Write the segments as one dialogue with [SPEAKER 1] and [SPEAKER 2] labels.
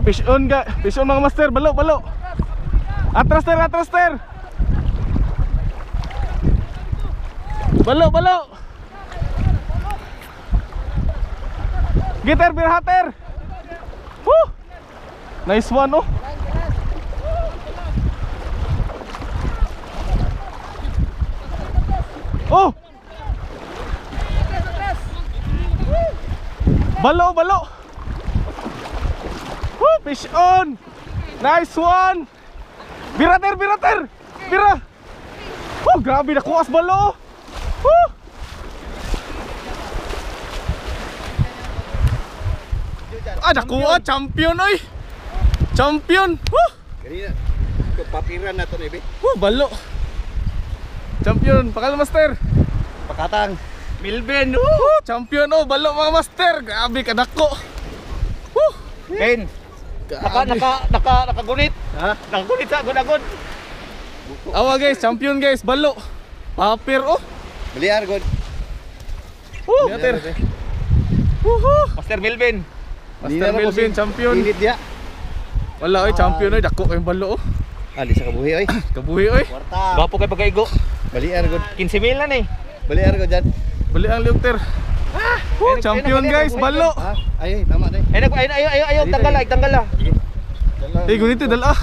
[SPEAKER 1] Fish on mga master. Balo, balo. Atras ter, atras ter. Balo, balo. Giter, birhater. Nice one, oh. Oh. Balo, balo. Fish on. Nice one. Birater, birater. Bira. Grabe na kuas balo. Nakuha, champion oy. Champion.
[SPEAKER 2] Ganina. Papiran na to ni be.
[SPEAKER 1] Balo. Champion, pakal master.
[SPEAKER 2] Pakatang
[SPEAKER 1] Milben. Champion, oh, balo mga master. Grabe kadako.
[SPEAKER 2] Ken. Nakagunit. Ha? Nakagunit sa gunagod.
[SPEAKER 1] Awa guys, champion guys, balo. Papir, oh.
[SPEAKER 2] Beliar god.
[SPEAKER 1] Beliar.
[SPEAKER 2] Master Milben.
[SPEAKER 1] Master Milben, champion.
[SPEAKER 2] Init dia.
[SPEAKER 1] Wala oy, champion oy, dako kayong balo, oh.
[SPEAKER 2] Ali sa kabuhi oy.
[SPEAKER 1] Kabuhi oy.
[SPEAKER 2] Gapo kay pagkaigo. Baliar god. 15,000 na ni. Baliar god jan.
[SPEAKER 1] Bali ang liukter. Champion guys, balo.
[SPEAKER 2] Ay, tama day. Ay, tanggal.
[SPEAKER 1] Gunito dala.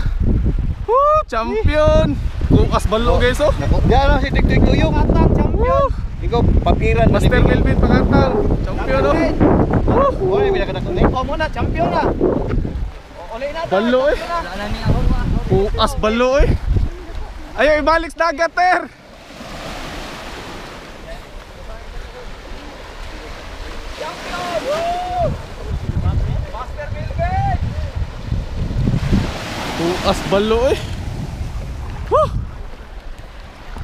[SPEAKER 1] Champion. Kuas balo guys, oh.
[SPEAKER 2] Diyan si Tik-Tik Tuyong atang champion. Ikaw papiran
[SPEAKER 1] Master Melvin pakatang. Champion, oh.
[SPEAKER 2] Oy, bila ka na kunin. Ko muna, champion na. Uli na.
[SPEAKER 1] Balo eh. Kuas balo eh. Ayaw ibalik sa dagat, ter. Kuas balo eh.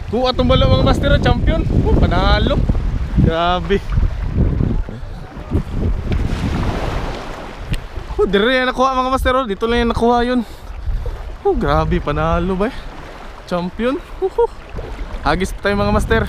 [SPEAKER 1] Kuha itong balo mga master, champion. Panalo. Grabe. Dire yan nakuha mga master. Dito lang yan nakuha yun. Grabe, panalo ba eh. Champion. Hagis pa tayo mga master.